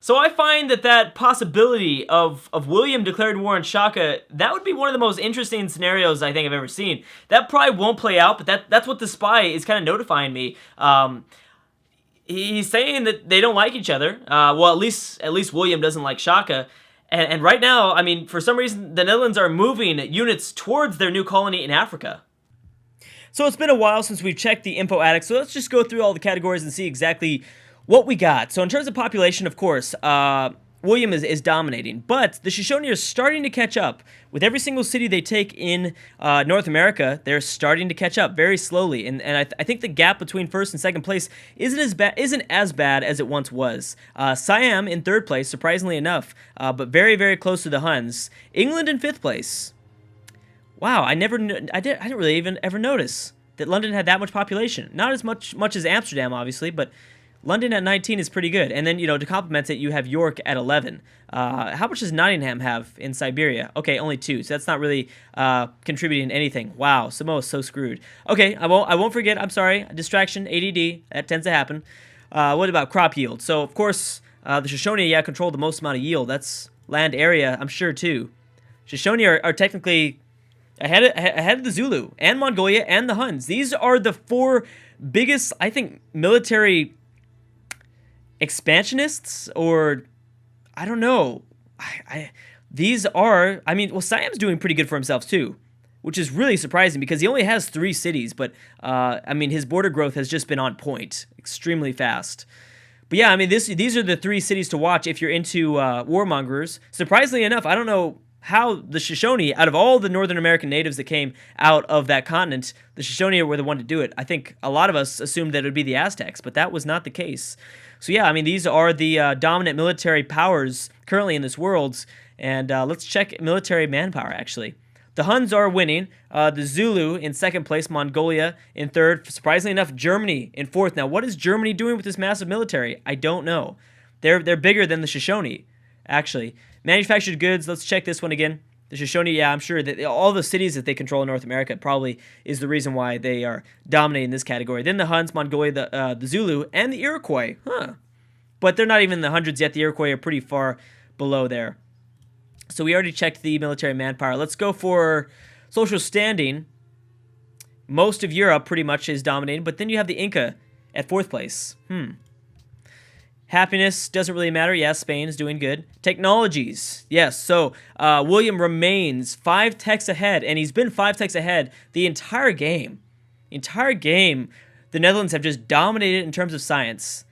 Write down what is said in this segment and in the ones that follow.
So I find that possibility of William declaring war on Shaka, that would be one of the most interesting scenarios I think I've ever seen. That probably won't play out, but that's what the spy is kind of notifying me. He's saying that they don't like each other. Well, at least William doesn't like Shaka. And right now, I mean, for some reason, the Netherlands are moving units towards their new colony in Africa. So it's been a while since we've checked the info attic, so let's just go through all the categories and see exactly what we got. So in terms of population, of course, William is dominating, but the Shoshone are starting to catch up. With every single city they take in North America, they're starting to catch up very slowly, and I think the gap between first and second place isn't as bad as it once was. Siam in third place, surprisingly enough, but very, very close to the Huns. England in fifth place. Wow, I didn't really even ever notice that London had that much population. Not as much as Amsterdam, obviously, but London at 19 is pretty good. And then, to complement it, you have York at 11. How much does Nottingham have in Siberia? Okay, only 2, so that's not really contributing anything. Wow, Samoa's so screwed. Okay, I won't forget, I'm sorry, distraction, ADD, that tends to happen. What about crop yield? So, of course, the Shoshone, control the most amount of yield. That's land area, I'm sure, too. Shoshone are technically ahead of the Zulu and Mongolia and the Huns. These are the 4 biggest, I think, military expansionists, or I don't know. Siam's doing pretty good for himself too, which is really surprising because he only has 3 cities, but his border growth has just been on point, extremely fast. But yeah, these are the 3 cities to watch if you're into warmongers. Surprisingly enough, I don't know how the Shoshone, out of all the Northern American natives that came out of that continent, the Shoshone were the one to do it. I think a lot of us assumed that it would be the Aztecs, but that was not the case. So yeah, these are the dominant military powers currently in this world, and let's check military manpower, actually. The Huns are winning, the Zulu in second place, Mongolia in third, surprisingly enough, Germany in fourth. Now, what is Germany doing with this massive military? I don't know. They're bigger than the Shoshone, actually. Manufactured goods, let's check this one again. The Shoshone, yeah, I'm sure that all the cities that they control in North America probably is the reason why they are dominating this category. Then the Huns, Mongolia, the Zulu, and the Iroquois. But they're not even in the hundreds yet. The Iroquois are pretty far below there. So we already checked the military manpower. Let's go for social standing. Most of Europe pretty much is dominated, but then you have the Inca at fourth place. Happiness doesn't really matter. Yes, Spain is doing good. Technologies. Yes, so William remains 5 techs ahead, and he's been 5 techs ahead the entire game. The Netherlands have just dominated in terms of science.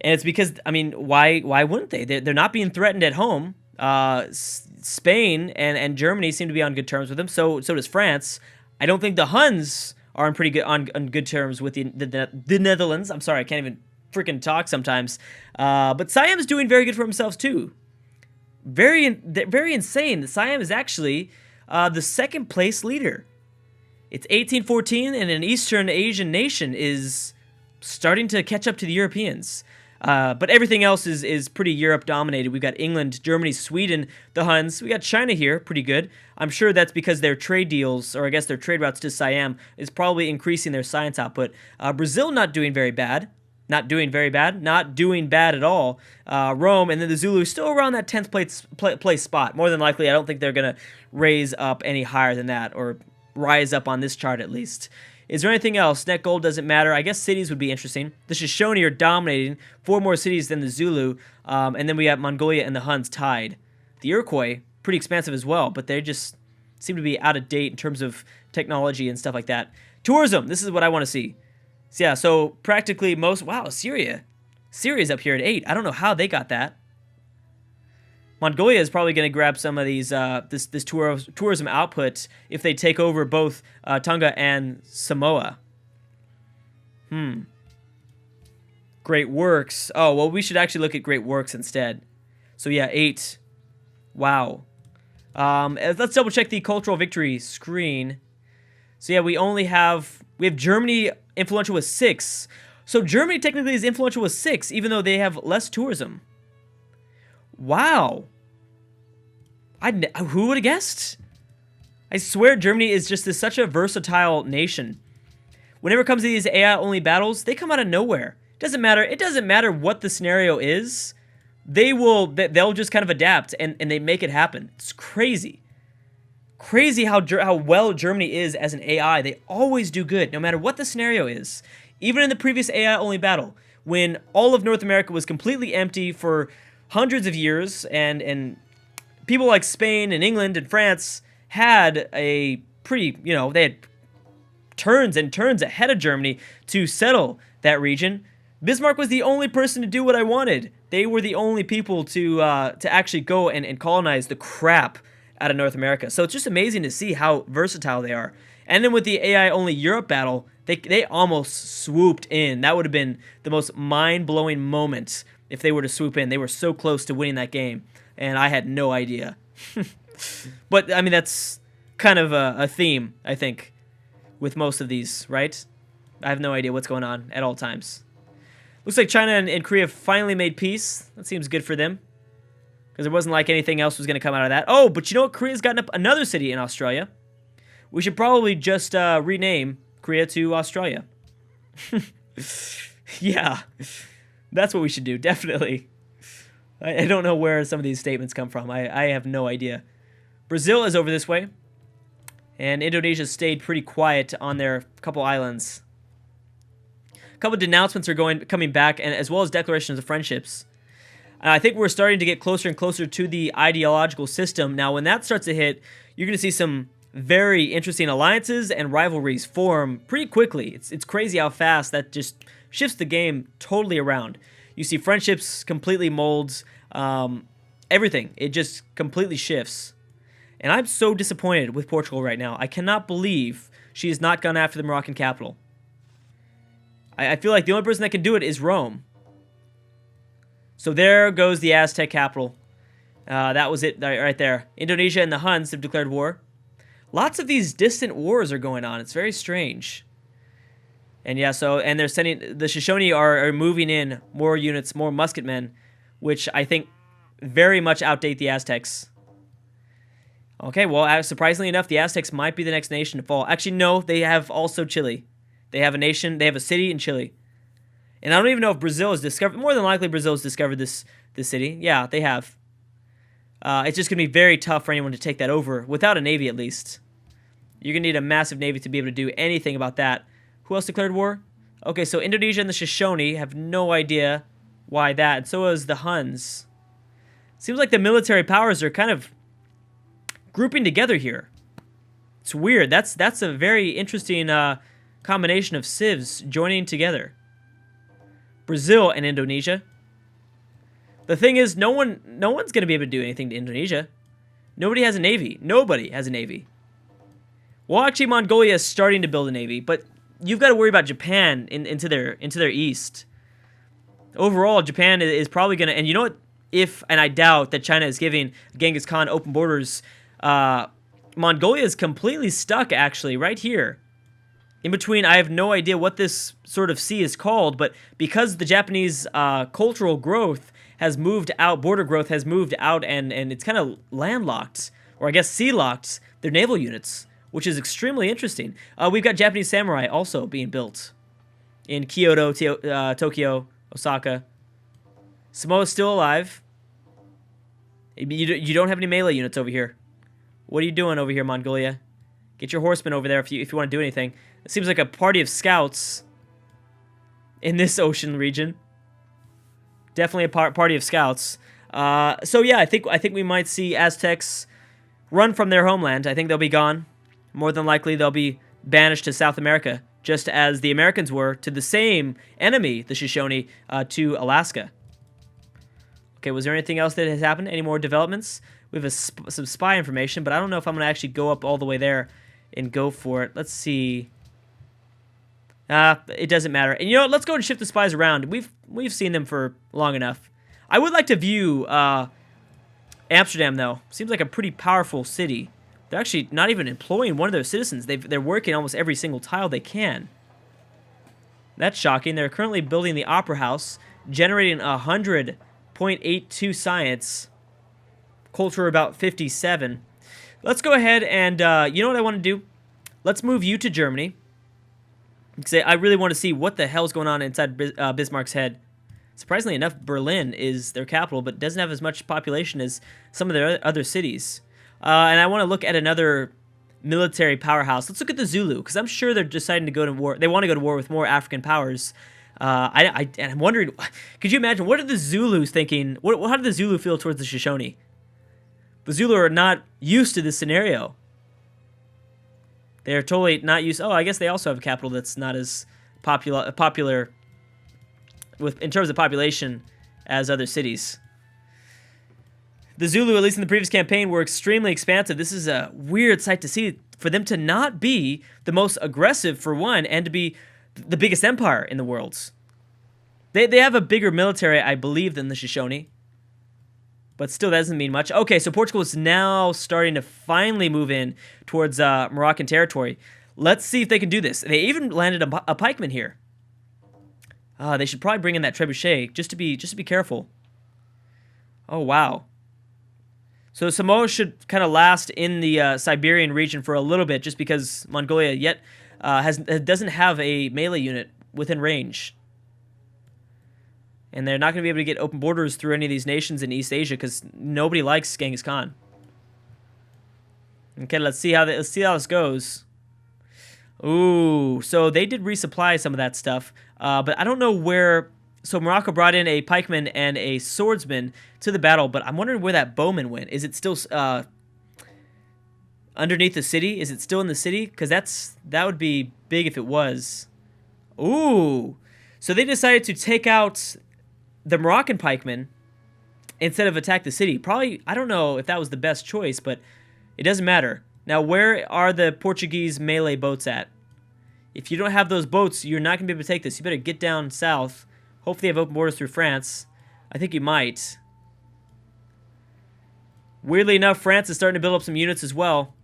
And it's because, why wouldn't they? They're not being threatened at home. Spain and Germany seem to be on good terms with them. So does France. I don't think the Huns are on good terms with the Netherlands. I'm sorry, I can't even freaking talk sometimes. But Siam is doing very good for themselves too. Very insane that Siam is actually the second place leader. It's 1814, and an Eastern Asian nation is starting to catch up to the Europeans. But everything else is pretty Europe dominated. We've got England, Germany, Sweden, the Huns. We got China here, pretty good. I'm sure that's because their trade deals, or I guess their trade routes to Siam, is probably increasing their science output. Brazil not doing very bad. Not doing bad at all. Rome and then the Zulu still around that 10th place spot. More than likely, I don't think they're going to raise up any higher than that, or rise up on this chart at least. Is there anything else? Net gold doesn't matter. I guess cities would be interesting. The Shoshone are dominating 4 more cities than the Zulu, and then we have Mongolia and the Huns tied. The Iroquois, pretty expansive as well, but they just seem to be out of date in terms of technology and stuff like that. Tourism, this is what I want to see. So yeah, so practically Syria. Syria's up here at 8. I don't know how they got that. Mongolia is probably going to grab some of these this tourism output if they take over both Tonga and Samoa. Great works. Oh, well, we should actually look at great works instead. So yeah, 8. Wow. Let's double check the cultural victory screen. So yeah, we have Germany influential with 6. So Germany technically is influential with 6, even though they have less tourism. Wow. Who would have guessed? I swear Germany is just such a versatile nation. Whenever it comes to these AI-only battles, they come out of nowhere. It doesn't matter what the scenario is. they'll just kind of adapt and they make it happen. It's crazy. Crazy how well Germany is as an AI. They always do good, no matter what the scenario is. Even in the previous AI-only battle, when all of North America was completely empty for hundreds of years, and people like Spain and England and France had a pretty, they had turns and turns ahead of Germany to settle that region. Bismarck was the only person to do what I wanted. They were the only people to actually go and colonize the crap out of North America. So it's just amazing to see how versatile they are. And then with the AI-only Europe battle, they almost swooped in. That would have been the most mind-blowing moment if they were to swoop in. They were so close to winning that game, and I had no idea. But, I mean, that's kind of a theme, I think, with most of these, right? I have no idea what's going on at all times. Looks like China and Korea finally made peace. That seems good for them, because it wasn't like anything else was going to come out of that. Oh, but you know what? Korea's gotten up another city in Australia. We should probably just rename Korea to Australia. Yeah, that's what we should do, definitely. I don't know where some of these statements come from. I have no idea. Brazil is over this way, and Indonesia stayed pretty quiet on their couple islands. A couple of denouncements are coming back, and as well as declarations of friendships. I think we're starting to get closer and closer to the ideological system. Now, when that starts to hit, you're going to see some very interesting alliances and rivalries form pretty quickly. It's crazy how fast that just shifts the game totally around. You see friendships completely molds, everything. It just completely shifts. And I'm so disappointed with Portugal right now. I cannot believe she has not gone after the Moroccan capital. I feel like the only person that can do it is Rome. So there goes the Aztec capital. That was it right there. Indonesia and the Huns have declared war. Lots of these distant wars are going on. It's very strange. And yeah, and they're sending, the Shoshone are moving in more units, more musketmen, which I think very much outdate the Aztecs. Okay, well, surprisingly enough, the Aztecs might be the next nation to fall. Actually, no, they have also Chile. They have a city in Chile. And I don't even know if Brazil has discovered, more than likely Brazil has discovered this city. Yeah, they have. It's just going to be very tough for anyone to take that over, without a navy at least. You're going to need a massive navy to be able to do anything about that. Who else declared war? Okay, so Indonesia and the Shoshone have no idea why that, and so is the Huns. Seems like the military powers are kind of grouping together here. It's weird. That's a very interesting combination of CIVS joining together. Brazil and Indonesia. The thing is, no one's going to be able to do anything to Indonesia. Nobody has a navy. Nobody has a navy. Well, actually, Mongolia is starting to build a navy, but you've got to worry about Japan into their east. Overall, Japan is probably going to, and you know what? And I doubt that China is giving Genghis Khan open borders. Mongolia is completely stuck, actually, right here. In between, I have no idea what this sort of sea is called, but because the Japanese cultural growth has moved out, border growth has moved out, and it's kind of landlocked, or I guess sea-locked, their naval units, which is extremely interesting. We've got Japanese samurai also being built in Kyoto, Tokyo, Osaka. Samoa's still alive. You don't have any melee units over here. What are you doing over here, Mongolia? Get your horsemen over there if you want to do anything. It seems like a party of scouts in this ocean region. Definitely a party of scouts. So yeah, I think we might see Aztecs run from their homeland. I think they'll be gone. More than likely, they'll be banished to South America, just as the Americans were to the same enemy, the Shoshone, to Alaska. Okay, was there anything else that has happened? Any more developments? We have some spy information, but I don't know if I'm going to actually go up all the way there and go for it. Let's see. It doesn't matter. And you know what? Let's go and shift the spies around. We've seen them for long enough. I would like to view Amsterdam, though. Seems like a pretty powerful city. They're actually not even employing one of their citizens. They're working almost every single tile they can. That's shocking. They're currently building the Opera House, generating 100.82 science. Culture about 57. Let's go ahead and, you know what I want to do? Let's move you to Germany. Because I really want to see what the hell's going on inside Bismarck's head. Surprisingly enough, Berlin is their capital, but doesn't have as much population as some of their other cities. And I want to look at another military powerhouse. Let's look at the Zulu, because I'm sure they're deciding to go to war. They want to go to war with more African powers. And I'm wondering, could you imagine, what are the Zulus thinking? How do the Zulu feel towards the Shoshone? The Zulu are not used to this scenario. They're totally not used. Oh, I guess they also have a capital that's not as popular in terms of population as other cities. The Zulu, at least in the previous campaign, were extremely expansive. This is a weird sight to see, for them to not be the most aggressive, for one, and to be the biggest empire in the world. They have a bigger military, I believe, than the Shoshone. But still, that doesn't mean much. Okay, so Portugal is now starting to finally move in towards Moroccan territory. Let's see if they can do this. They even landed a pikeman here. They should probably bring in that trebuchet just to be careful. Oh wow. So Samoa should kind of last in the Siberian region for a little bit, just because Mongolia yet doesn't have a melee unit within range. And they're not going to be able to get open borders through any of these nations in East Asia because nobody likes Genghis Khan. Okay, let's see how this goes. Ooh, so they did resupply some of that stuff, but I don't know where. So Morocco brought in a pikeman and a swordsman to the battle, but I'm wondering where that bowman went. Is it still underneath the city? Is it still in the city? Because that would be big if it was. Ooh, so they decided to take out the Moroccan pikemen instead of attack the city. Probably, I don't know if that was the best choice, but it doesn't matter. Now, where are the Portuguese melee boats at? If you don't have those boats, you're not going to be able to take this. You better get down south. Hopefully they have open borders through France. I think you might. Weirdly enough, France is starting to build up some units as well.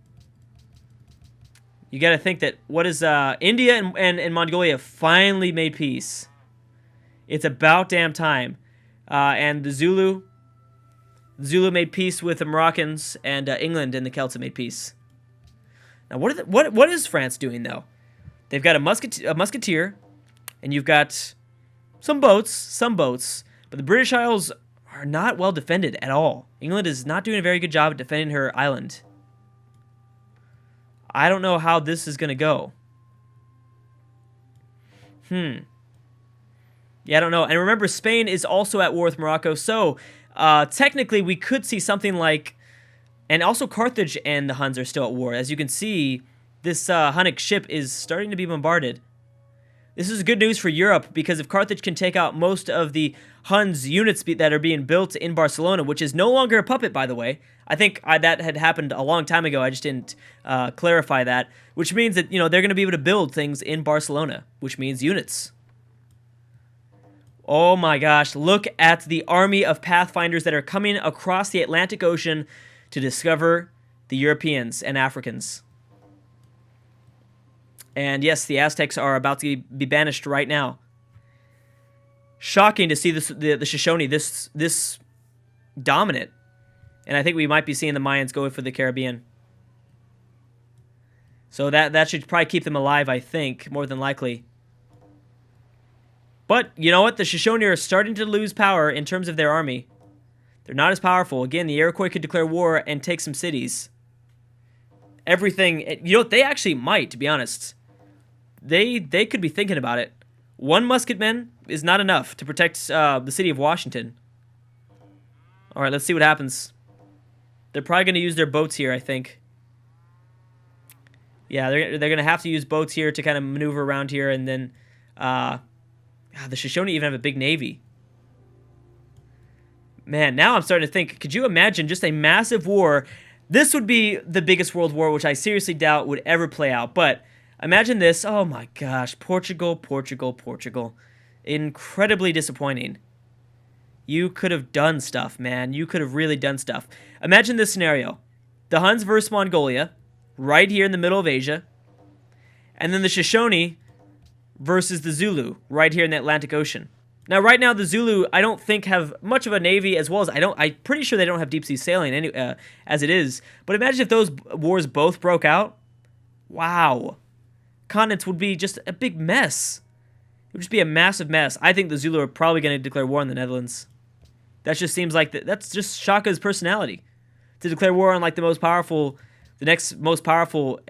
You got to think that, what is India and Mongolia finally made peace. It's about damn time. And the Zulu made peace with the Moroccans, and England and the Celts have made peace. Now, what is France doing, though? They've got a musketeer, and you've got some boats, but the British Isles are not well defended at all. England is not doing a very good job at defending her island. I don't know how this is going to go. Yeah, I don't know. And remember, Spain is also at war with Morocco, so technically we could see something like... And also Carthage and the Huns are still at war. As you can see, this Hunnic ship is starting to be bombarded. This is good news for Europe, because if Carthage can take out most of the Huns units that are being built in Barcelona, which is no longer a puppet, by the way. I think that had happened a long time ago. I just didn't clarify that, which means that, they're going to be able to build things in Barcelona, which means units. Oh my gosh, look at the army of pathfinders that are coming across the Atlantic Ocean to discover the Europeans and Africans. And yes, the Aztecs are about to be banished right now. Shocking to see the Shoshone this dominant. And I think we might be seeing the Mayans go for the Caribbean. So that should probably keep them alive, I think, more than likely. But, you know what? The Shoshone are starting to lose power in terms of their army. They're not as powerful. Again, the Iroquois could declare war and take some cities. Everything... they actually might, to be honest. They could be thinking about it. One musketman is not enough to protect the city of Washington. All right, let's see what happens. They're probably going to use their boats here, I think. Yeah, they're going to have to use boats here to kind of maneuver around here, and then... the Shoshone even have a big navy. Man, now I'm starting to think, could you imagine just a massive war? This would be the biggest world war, which I seriously doubt would ever play out. But imagine this. Oh my gosh. Portugal. Incredibly disappointing. You could have done stuff, man. You could have really done stuff. Imagine this scenario. The Huns versus Mongolia, right here in the middle of Asia. And then the Shoshone versus the Zulu, right here in the Atlantic Ocean. Now, right now, the Zulu, I don't think have much of a navy, as well as I'm pretty sure they don't have deep sea sailing as it is. But imagine if those wars both broke out. Wow. Continents would be just a big mess. It would just be a massive mess. I think the Zulu are probably going to declare war on the Netherlands. That just seems like that's just Shaka's personality, to declare war on like the next most powerful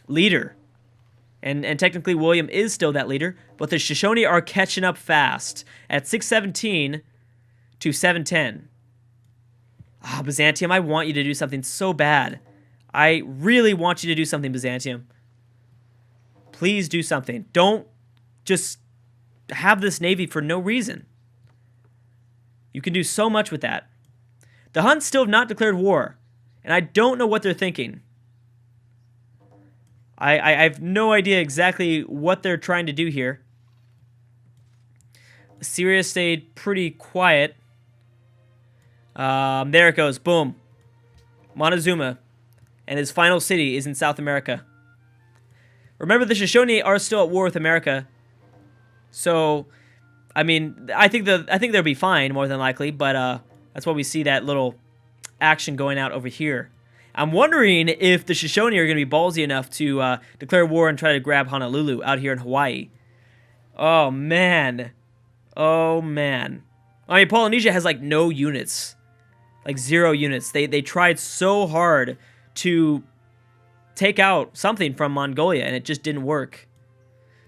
leader. And technically William is still that leader, but the Shoshone are catching up fast at 617 to 710. Ah, Byzantium, I want you to do something so bad. I really want you to do something, Byzantium. Please do something. Don't just have this navy for no reason. You can do so much with that. The Huns still have not declared war, and I don't know what they're thinking. I have no idea exactly what they're trying to do here. Assyria stayed pretty quiet. There it goes. Boom. Montezuma and his final city is in South America. Remember, the Shoshone are still at war with America. So, I mean, I think they'll be fine, more than likely, but that's why we see that little action going out over here. I'm wondering if the Shoshone are going to be ballsy enough to declare war and try to grab Honolulu out here in Hawaii. Oh, man. Oh, man. I mean, Polynesia has, like, no units. Like, 0 units. They tried so hard to take out something from Mongolia, and it just didn't work.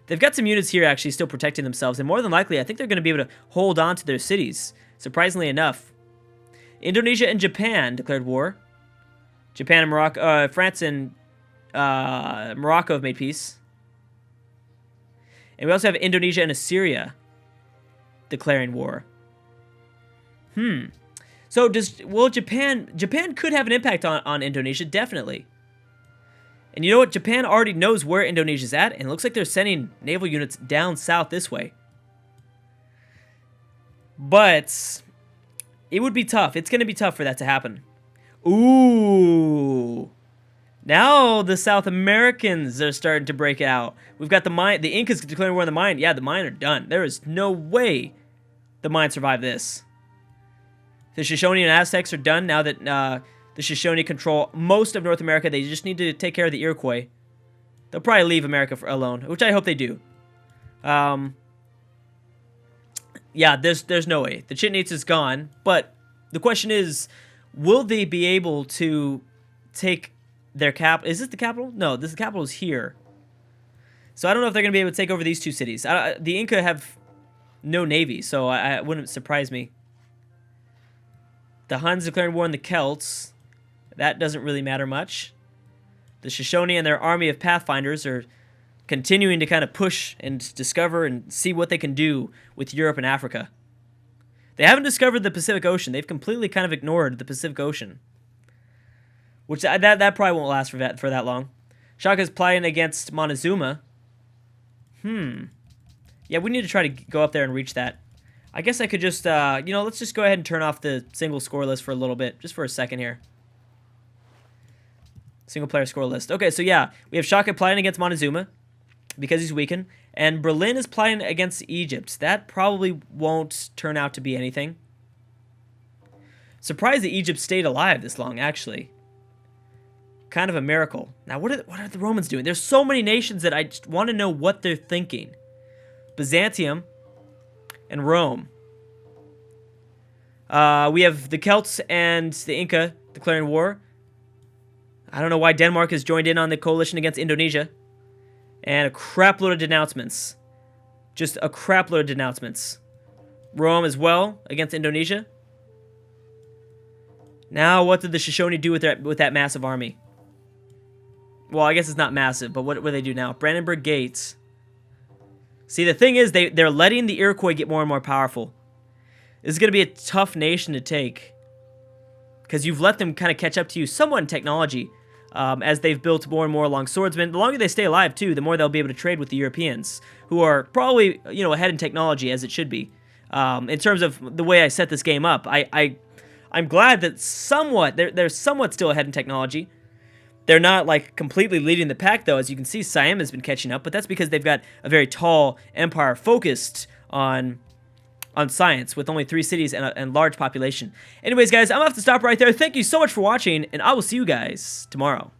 They've got some units here actually still protecting themselves, and more than likely, I think they're going to be able to hold on to their cities, surprisingly enough. Indonesia and Japan declared war. Japan and Morocco, France and Morocco have made peace. And we also have Indonesia and Assyria declaring war. So Japan could have an impact on Indonesia, definitely. And you know what? Japan already knows where Indonesia's at, and it looks like they're sending naval units down south this way. But it would be tough. It's going to be tough for that to happen. Ooh. Now the South Americans are starting to break out. We've got the Incas declaring war on the Mayan. Yeah, the Mayan are done. There is no way the Mayan survive this. The Shoshone and Aztecs are done now that the Shoshone control most of North America. They just need to take care of the Iroquois. They'll probably leave America alone, which I hope they do. Yeah, there's no way. The Chichen Itza is gone, but the question is, will they be able to take their capital? Is this the capital? No, the capital is here. So I don't know if they're going to be able to take over these two cities. The Inca have no navy, so it wouldn't surprise me. The Huns declaring war on the Celts. That doesn't really matter much. The Shoshone and their army of pathfinders are continuing to kind of push and discover and see what they can do with Europe and Africa. They haven't discovered the Pacific Ocean. They've completely kind of ignored the Pacific Ocean. Which, that probably won't last for that long. Shaka's plotting against Montezuma. Yeah, we need to try to go up there and reach that. I guess I could just, let's just go ahead and turn off the single score list for a little bit. Just for a second here. Single player score list. Okay, so yeah, we have Shaka plotting against Montezuma because he's weakened. And Berlin is plotting against Egypt. That probably won't turn out to be anything. Surprised that Egypt stayed alive this long, actually. Kind of a miracle. Now, what are the Romans doing? There's so many nations that I just want to know what they're thinking. Byzantium and Rome. We have the Celts and the Inca declaring war. I don't know why Denmark has joined in on the coalition against Indonesia. And a crap load of denouncements. Just a crap load of denouncements. Rome as well against Indonesia. Now, what did the Shoshone do with that massive army? Well, I guess it's not massive, but what do they do now? Brandenburg Gates. See, the thing is, they're letting the Iroquois get more and more powerful. This is going to be a tough nation to take. Because you've let them kind of catch up to you somewhat in technology. As they've built more and more long swordsmen. The longer they stay alive, too, the more they'll be able to trade with the Europeans. Who are probably, ahead in technology, as it should be. In terms of the way I set this game up. I'm glad that they're somewhat still ahead in technology. They're not, like, completely leading the pack, though. As you can see, Siam has been catching up, but that's because they've got a very tall empire focused on science with only 3 cities and large population. Anyways, guys, I'm going to have to stop right there. Thank you so much for watching, and I will see you guys tomorrow.